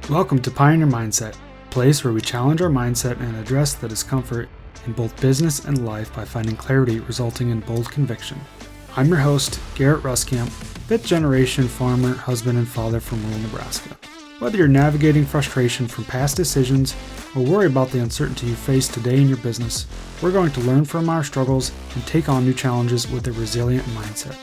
Welcome to Pioneer Mindset, a place where we challenge our mindset and address the discomfort in both business and life by finding clarity resulting in bold conviction. I'm your host, Garrett Ruskamp, fifth generation farmer, husband, and father from rural Nebraska. Whether you're navigating frustration from past decisions or worry about the uncertainty you face today in your business, we're going to learn from our struggles and take on new challenges with a resilient mindset.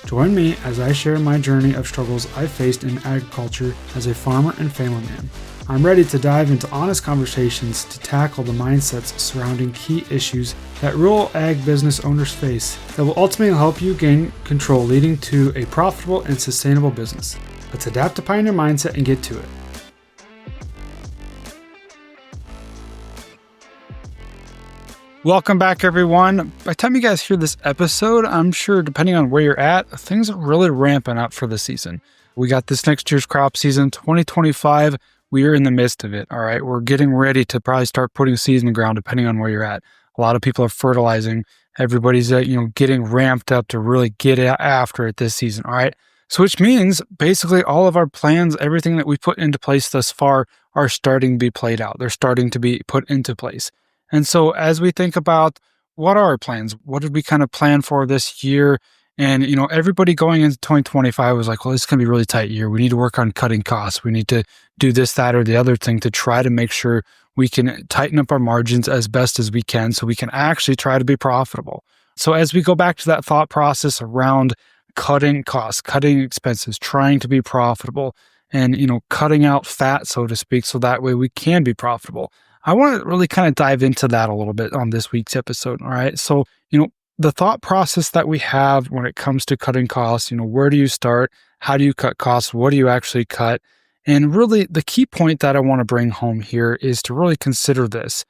Join me as I share my journey of struggles I've faced in agriculture as a farmer and family man. I'm ready to dive into honest conversations to tackle the mindsets surrounding key issues that rural ag business owners face that will ultimately help you gain control, leading to a profitable and sustainable business. Let's adapt to Pioneer Mindset and get to it. Welcome back, everyone. By the time you guys hear this episode, I'm sure, depending on where you're at, things are really ramping up for the season. We got this next year's crop season, 2025. We are in the midst of it, all right? We're getting ready to probably start putting seeds in the ground, depending on where you're at. A lot of people are fertilizing. Everybody's getting ramped up to really get after it this season, all right? So which means basically all of our plans, everything that we put into place thus far are starting to be played out. They're starting to be put into place. And so as we think about what are our plans, what did we kind of plan for this year? And, everybody going into 2025 was like, well, this is going to be a really tight year. We need to work on cutting costs. We need to do this, that, or the other thing to try to make sure we can tighten up our margins as best as we can so we can actually try to be profitable. So as we go back to that thought process around cutting costs, cutting expenses, trying to be profitable and, cutting out fat, so to speak, so that way we can be profitable. I want to really kind of dive into that a little bit on this week's episode. All right. So, the thought process that we have when it comes to cutting costs, where do you start? How do you cut costs? What do you actually cut? And really the key point that I want to bring home here is to really consider this.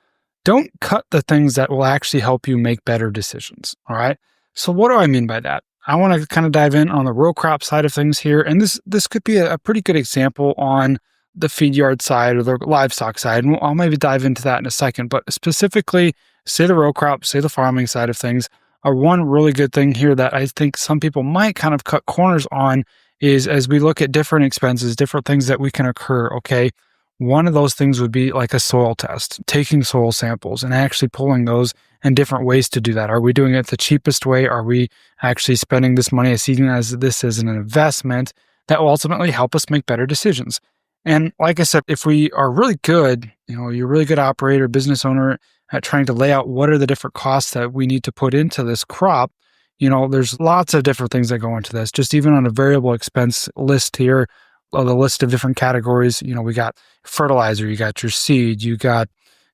Don't cut the things that will actually help you make better decisions. All right. So what do I mean by that? I want to kind of dive in on the row crop side of things here. And this could be a pretty good example on the feed yard side or the livestock side. And I'll maybe dive into that in a second, but specifically say the row crop, say the farming side of things are one really good thing here that I think some people might kind of cut corners on is as we look at different expenses, different things that we can occur. Okay. One of those things would be like a soil test, taking soil samples and actually pulling those and different ways to do that. Are we doing it the cheapest way? Are we actually spending this money as seeing as this as an investment that will ultimately help us make better decisions? And like I said, if we are really good, you're a really good operator, business owner at trying to lay out what are the different costs that we need to put into this crop, there's lots of different things that go into this. Just even on a variable expense list here, the list of different categories, we got fertilizer, you got your seed, you got,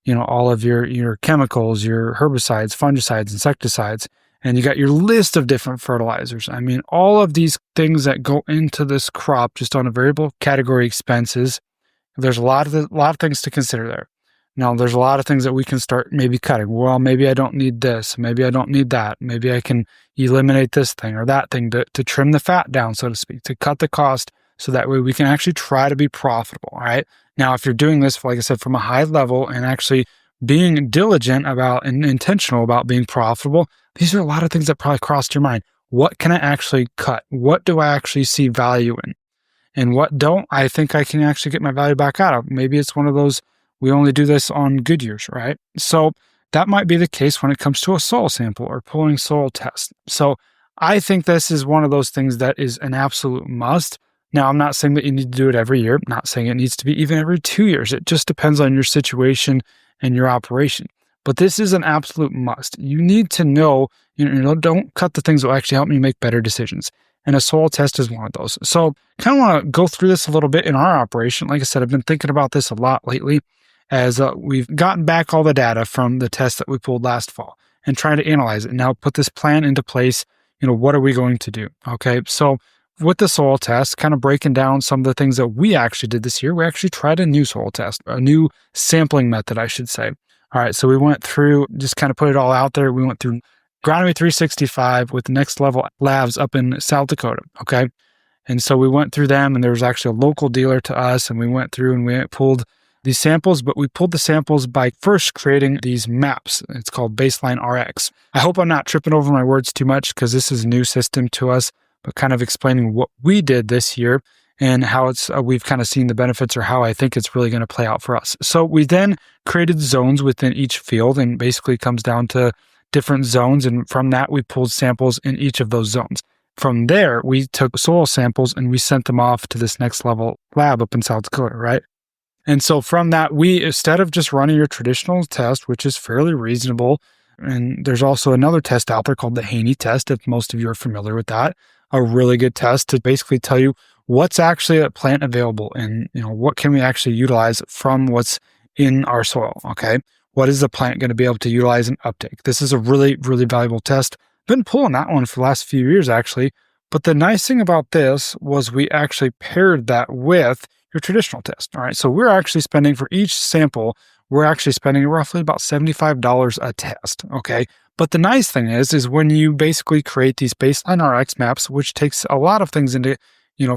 all of your chemicals, your herbicides, fungicides, insecticides, and you got your list of different fertilizers. I mean, all of these things that go into this crop just on a variable category expenses, there's a lot of things to consider there. Now, there's a lot of things that we can start maybe cutting. Well, maybe I don't need this. Maybe I don't need that. Maybe I can eliminate this thing or that thing to trim the fat down, so to speak, to cut the cost so that way we can actually try to be profitable, all right? Now, if you're doing this, like I said, from a high level and actually being diligent about and intentional about being profitable, these are a lot of things that probably crossed your mind. What can I actually cut? What do I actually see value in? And what don't I think I can actually get my value back out of? Maybe it's one of those, we only do this on good years, right? So that might be the case when it comes to a soil sample or pulling soil test. So I think this is one of those things that is an absolute must. Now, I'm not saying that you need to do it every year. I'm not saying it needs to be even every 2 years. It just depends on your situation and your operation. But this is an absolute must. You need to know, don't cut the things that will actually help me make better decisions. And a soil test is one of those. So kind of want to go through this a little bit in our operation. Like I said, I've been thinking about this a lot lately as we've gotten back all the data from the test that we pulled last fall and trying to analyze it. Now put this plan into place. What are we going to do? Okay. So with the soil test, kind of breaking down some of the things that we actually did this year, we actually tried a new soil test, a new sampling method, I should say. All right. So we went through, just kind of put it all out there. We went through Agronomy 365 with the Next Level Labs up in South Dakota. Okay. And so we went through them and there was actually a local dealer to us and we went through and we pulled these samples, but we pulled the samples by first creating these maps. It's called Baseline RX. I hope I'm not tripping over my words too much because this is a new system to us, but kind of explaining what we did this year and how we've kind of seen the benefits or how I think it's really going to play out for us. So we then created zones within each field, and basically comes down to different zones. And from that, we pulled samples in each of those zones. From there, we took soil samples and we sent them off to this next level lab up in South Dakota, right? And so from that, we, instead of just running your traditional test, which is fairly reasonable, and there's also another test out there called the Haney test, if most of you are familiar with that, a really good test to basically tell you what's actually a plant available and, what can we actually utilize from what's in our soil, okay? What is the plant going to be able to utilize and uptake? This is a really, really valuable test. Been pulling that one for the last few years, actually. But the nice thing about this was we actually paired that with your traditional test. All right. So we're actually spending for each sample, we're actually spending roughly about $75 a test. Okay. But the nice thing is when you basically create these baseline RX maps, which takes a lot of things into,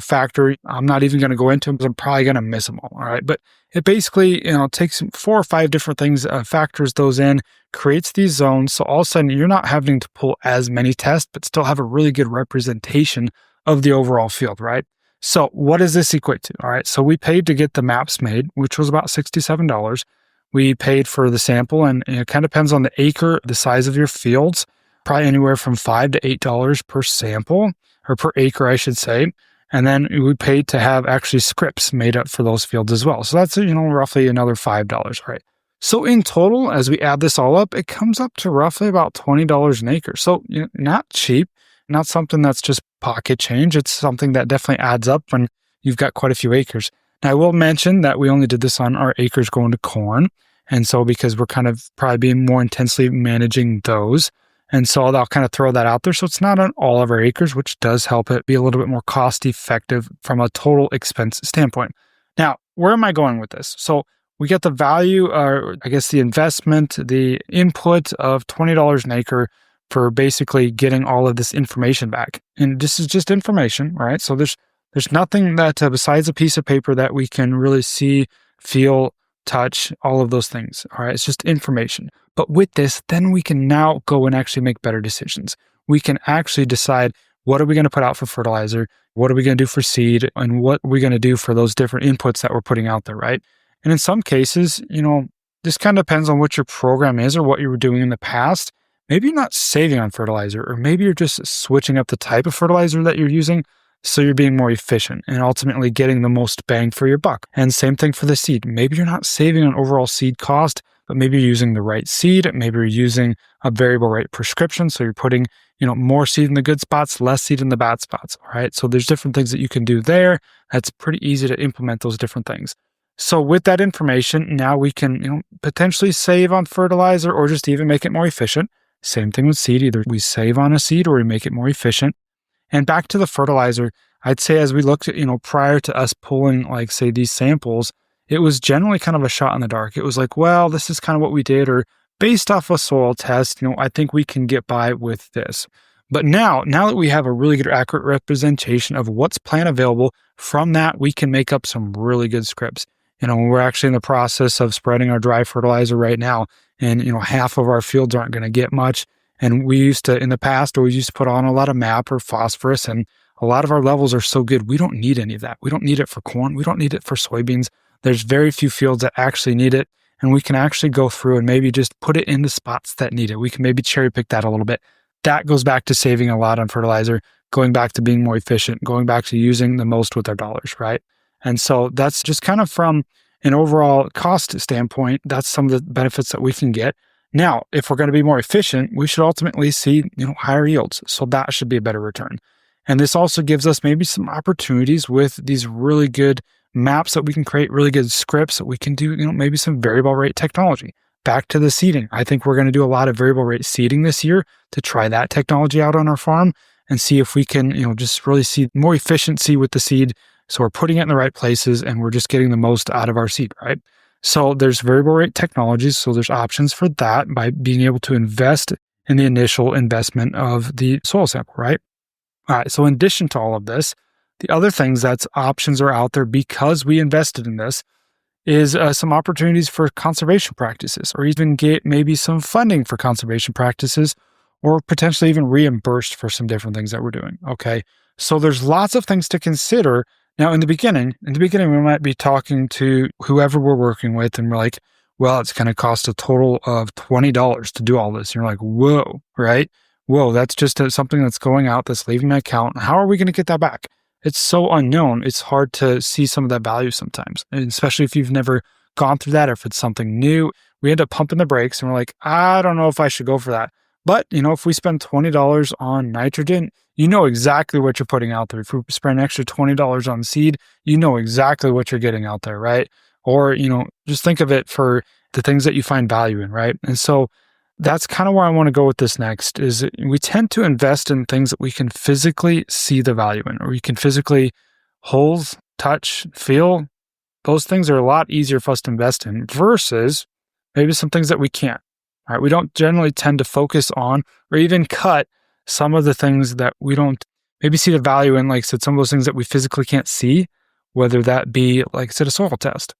factor. I'm not even going to go into them because I'm probably going to miss them all. All right. But it basically, takes 4 or 5 different things, factors those in, creates these zones. So all of a sudden you're not having to pull as many tests, but still have a really good representation of the overall field, right? So what does this equate to? All right. So we paid to get the maps made, which was about $67. We paid for the sample, and it kind of depends on the acre, the size of your fields, probably anywhere from $5 to $8 per sample, or per acre, I should say. And then we paid to have actually scripts made up for those fields as well. So that's, roughly another $5, right? So in total, as we add this all up, it comes up to roughly about $20 an acre. So not cheap, not something that's just pocket change. It's something that definitely adds up when you've got quite a few acres. Now, I will mention that we only did this on our acres going to corn. And so because we're kind of probably being more intensely managing those. And so I'll kind of throw that out there. So it's not on all of our acres, which does help it be a little bit more cost effective from a total expense standpoint. Now, where am I going with this? So we get the value, or I guess the investment, the input of $20 an acre for basically getting all of this information back. And this is just information, right? So there's nothing that besides a piece of paper that we can really see, feel, touch, all of those things. All right. It's just information. But with this, then we can now go and actually make better decisions. We can actually decide, what are we going to put out for fertilizer? What are we going to do for seed? And what are we going to do for those different inputs that we're putting out there, right? And in some cases, this kind of depends on what your program is or what you were doing in the past. Maybe you're not saving on fertilizer, or maybe you're just switching up the type of fertilizer that you're using, so you're being more efficient and ultimately getting the most bang for your buck. And same thing for the seed. Maybe you're not saving on overall seed cost, but maybe you're using the right seed. Maybe you're using a variable rate prescription. So you're putting, more seed in the good spots, less seed in the bad spots. All right. So there's different things that you can do there. That's pretty easy to implement those different things. So with that information, now we can, potentially save on fertilizer or just even make it more efficient. Same thing with seed. Either we save on a seed or we make it more efficient. And back to the fertilizer, I'd say as we looked at, prior to us pulling, like, say, these samples, it was generally kind of a shot in the dark. It was like, well, this is kind of what we did, or based off a soil test, I think we can get by with this. But now that we have a really good, accurate representation of what's plant available, from that, we can make up some really good scripts. We're actually in the process of spreading our dry fertilizer right now. And, half of our fields aren't going to get much. And we used to, in the past, always used to put on a lot of MAP or phosphorus, and a lot of our levels are so good, we don't need any of that. We don't need it for corn. We don't need it for soybeans. There's very few fields that actually need it, and we can actually go through and maybe just put it in the spots that need it. We can maybe cherry pick that a little bit. That goes back to saving a lot on fertilizer, going back to being more efficient, going back to using the most with our dollars, right? And so that's just kind of from an overall cost standpoint, that's some of the benefits that we can get. Now, if we're going to be more efficient, we should ultimately see, higher yields. So that should be a better return. And this also gives us maybe some opportunities with these really good maps that we can create, really good scripts that we can do, maybe some variable rate technology. Back to the seeding. I think we're going to do a lot of variable rate seeding this year to try that technology out on our farm and see if we can, just really see more efficiency with the seed. So we're putting it in the right places and we're just getting the most out of our seed, right? So there's variable rate technologies. So there's options for that by being able to invest in the initial investment of the soil sample, right? All right. So in addition to all of this, the other things that's options are out there because we invested in this is some opportunities for conservation practices, or even get maybe some funding for conservation practices, or potentially even reimbursed for some different things that we're doing. Okay. So there's lots of things to consider Now, in the beginning, we might be talking to whoever we're working with, and we're like, well, it's going to cost a total of $20 to do all this. And you're like, whoa, right? Whoa, that's just something that's going out, that's leaving my account. How are we going to get that back? It's so unknown. It's hard to see some of that value sometimes, and especially if you've never gone through that, or if it's something new. We end up pumping the brakes and we're like, I don't know if I should go for that. But, if we spend $20 on nitrogen, you know exactly what you're putting out there. If we spend an extra $20 on seed, you know exactly what you're getting out there, right? Or, just think of it for the things that you find value in, right? And so that's kind of where I want to go with this next, is we tend to invest in things that we can physically see the value in, or we can physically hold, touch, feel. Those things are a lot easier for us to invest in versus maybe some things that we can't. All right, we don't generally tend to focus on or even cut some of the things that we don't maybe see the value in, like I said, some of those things that we physically can't see, whether that be, like I said, a soil test.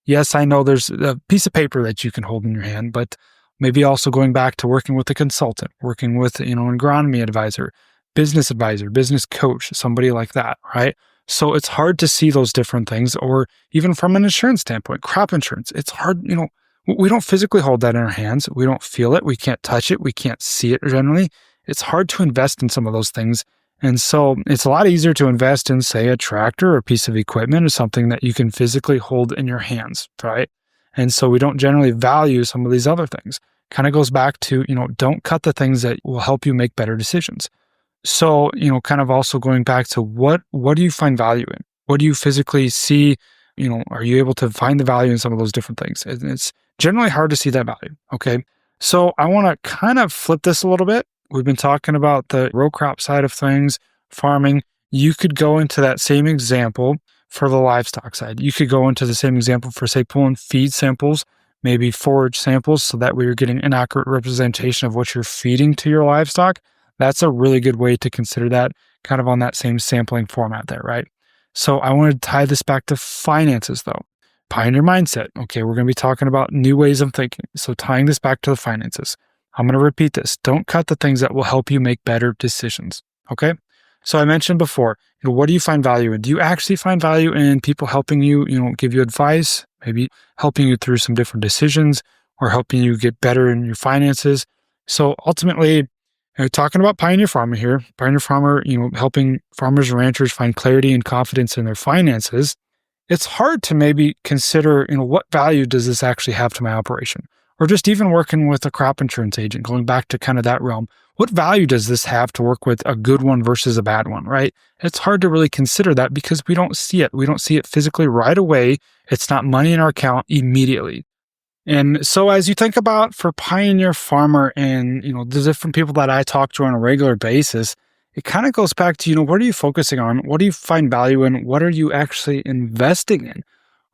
Yes, I know there's a piece of paper that you can hold in your hand, but maybe also going back to working with a consultant, working with, an agronomy advisor, business coach, somebody like that, right? So it's hard to see those different things, or even from an insurance standpoint, crop insurance. It's hard, we don't physically hold that in our hands. We don't feel it. We can't touch it. We can't see it generally. It's hard to invest in some of those things. And so it's a lot easier to invest in, say, a tractor or a piece of equipment or something that you can physically hold in your hands, right? And so we don't generally value some of these other things. Kind of goes back to, don't cut the things that will help you make better decisions. So, kind of also going back to what do you find value in? What do you physically see? Are you able to find the value in some of those different things? And it's generally hard to see that value. Okay. So I want to kind of flip this a little bit. We've been talking about the row crop side of things, farming. You could go into that same example for the livestock side. You could go into the same example for, say, pulling feed samples, maybe forage samples, so that way you're getting an accurate representation of what you're feeding to your livestock. That's a really good way to consider that, kind of on that same sampling format there, right? So I want to tie this back to finances though. Pioneer mindset. Okay, we're going to be talking about new ways of thinking. So tying this back to the finances. I'm going to repeat this. Don't cut the things that will help you make better decisions. Okay? So I mentioned before, what do you find value in? Do you actually find value in people helping you, give you advice, maybe helping you through some different decisions, or helping you get better in your finances? So ultimately, talking about Pioneer Farmer here, Pioneer Farmer, helping farmers and ranchers find clarity and confidence in their finances. It's hard to maybe consider, what value does this actually have to my operation? Or just even working with a crop insurance agent, going back to kind of that realm. What value does this have to work with a good one versus a bad one, right? It's hard to really consider that because we don't see it. We don't see it physically right away. It's not money in our account immediately. And so as you think about for Pioneer Farmer and, the different people that I talk to on a regular basis, it kind of goes back to, what are you focusing on? What do you find value in? What are you actually investing in?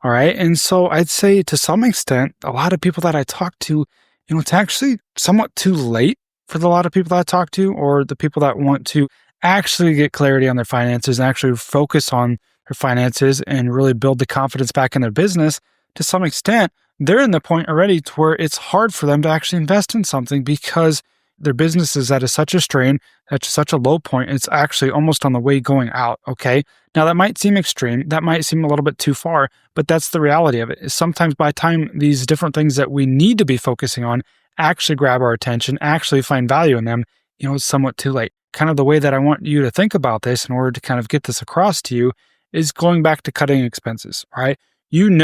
All right. And so I'd say to some extent, a lot of people that I talk to, it's actually somewhat too late for a lot of people that I talk to, or the people that want to actually get clarity on their finances and actually focus on their finances and really build the confidence back in their business. To some extent, they're in the point already to where it's hard for them to actually invest in something because their business is at such a strain, at such a low point, it's actually almost on the way going out, okay? Now, that might seem extreme. That might seem a little bit too far, but that's the reality of it. Is sometimes by the time these different things that we need to be focusing on actually grab our attention, actually find value in them, it's somewhat too late. Kind of the way that I want you to think about this in order to kind of get this across to you is going back to cutting expenses, right? In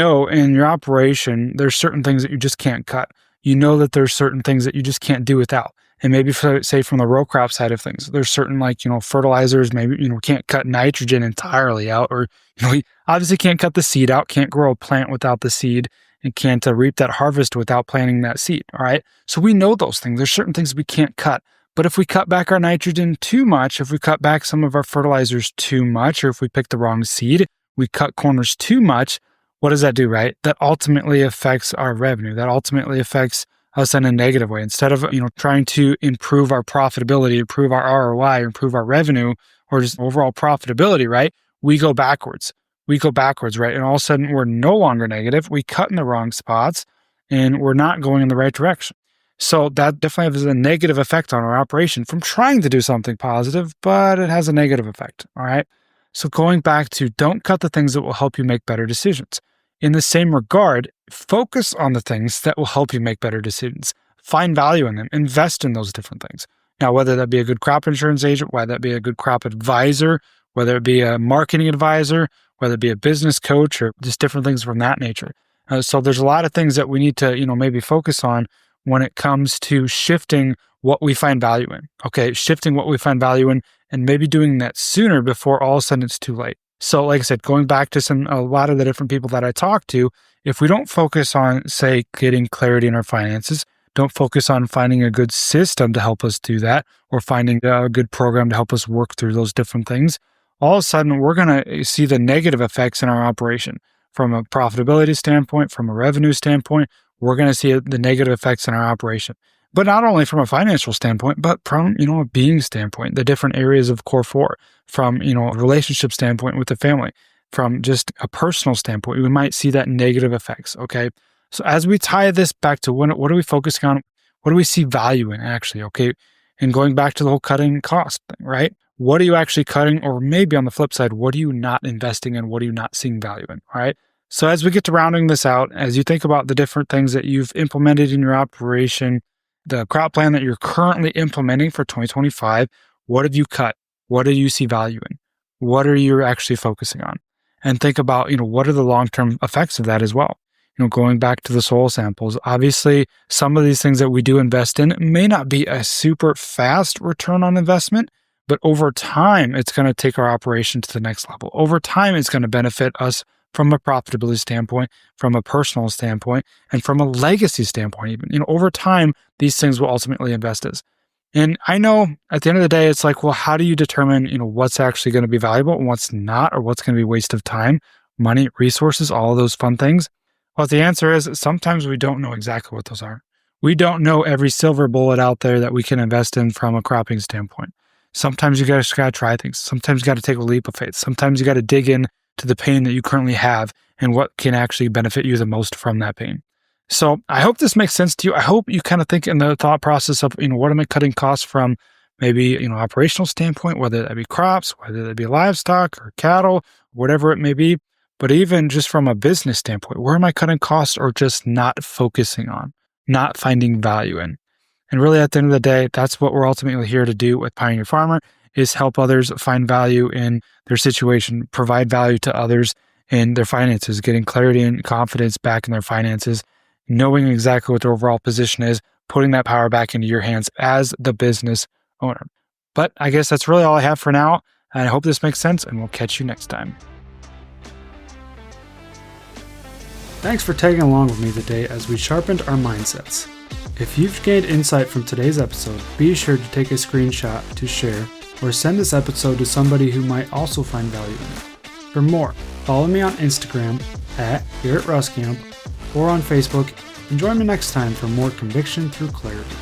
your operation, there's certain things that you just can't cut. That there's certain things that you just can't do without. And maybe say from the row crop side of things, there's certain fertilizers, maybe, can't cut nitrogen entirely out, or, you obviously can't cut the seed out, can't grow a plant without the seed, and can't reap that harvest without planting that seed. All right. So we know those things. There's certain things we can't cut. But if we cut back our nitrogen too much, if we cut back some of our fertilizers too much, or if we pick the wrong seed, we cut corners too much, what does that do, right? That ultimately affects our revenue. That ultimately affects us in a negative way. Instead of, trying to improve our profitability, improve our ROI, improve our revenue, or just overall profitability, right? We go backwards. Right? And all of a sudden we're no longer negative. We cut in the wrong spots and we're not going in the right direction. So that definitely has a negative effect on our operation from trying to do something positive, but it has a negative effect. All right. So going back to don't cut the things that will help you make better decisions. In the same regard, focus on the things that will help you make better decisions. Find value in them, invest in those different things. Now, whether that be a good crop insurance agent, whether that be a good crop advisor, whether it be a marketing advisor, whether it be a business coach, or just different things from that nature. So there's a lot of things that we need to, maybe focus on when it comes to shifting what we find value in. Okay, shifting what we find value in and maybe doing that sooner before all of a sudden it's too late. So like I said, going back to a lot of the different people that I talk to, if we don't focus on, say, getting clarity in our finances, don't focus on finding a good system to help us do that, or finding a good program to help us work through those different things, all of a sudden we're going to see the negative effects in our operation. From a profitability standpoint, from a revenue standpoint, we're going to see the negative effects in our operation. But not only from a financial standpoint, but from, a being standpoint, the different areas of core 4, from, a relationship standpoint with the family, from just a personal standpoint, we might see that negative effects. Okay. So as we tie this back to what are we focusing on? What do we see value in actually? Okay. And going back to the whole cutting cost thing, right? What are you actually cutting? Or maybe on the flip side, what are you not investing in? What are you not seeing value in? All right. So as we get to rounding this out, as you think about the different things that you've implemented in your operation, the crop plan that you're currently implementing for 2025, what have you cut? What do you see value in? What are you actually focusing on? And think about, what are the long-term effects of that as well? Going back to the soil samples, obviously some of these things that we do invest in may not be a super fast return on investment, but over time, it's going to take our operation to the next level. Over time, it's going to benefit us from a profitability standpoint, from a personal standpoint, and from a legacy standpoint even. Over time, these things will ultimately invest us. And I know at the end of the day, it's like, well, how do you determine, what's actually going to be valuable and what's not, or what's going to be a waste of time, money, resources, all of those fun things? Well, the answer is sometimes we don't know exactly what those are. We don't know every silver bullet out there that we can invest in from a cropping standpoint. Sometimes you just got to try things. Sometimes you got to take a leap of faith. Sometimes you got to dig in to the pain that you currently have and what can actually benefit you the most from that pain. So I hope this makes sense to you. I hope you kind of think in the thought process of, what am I cutting costs from maybe, operational standpoint, whether that be crops, whether that be livestock or cattle, whatever it may be. But even just from a business standpoint, where am I cutting costs or just not focusing on, not finding value in? And really at the end of the day, that's what we're ultimately here to do with Pioneer Farmer, is help others find value in their situation, provide value to others in their finances, getting clarity and confidence back in their finances, knowing exactly what their overall position is, putting that power back into your hands as the business owner. But I guess that's really all I have for now. And I hope this makes sense, and we'll catch you next time. Thanks for tagging along with me today as we sharpened our mindsets. If you've gained insight from today's episode, be sure to take a screenshot to share or send this episode to somebody who might also find value in it. For more, follow me on Instagram at Garrett Ruskamp or on Facebook, and join me next time for more conviction through clarity.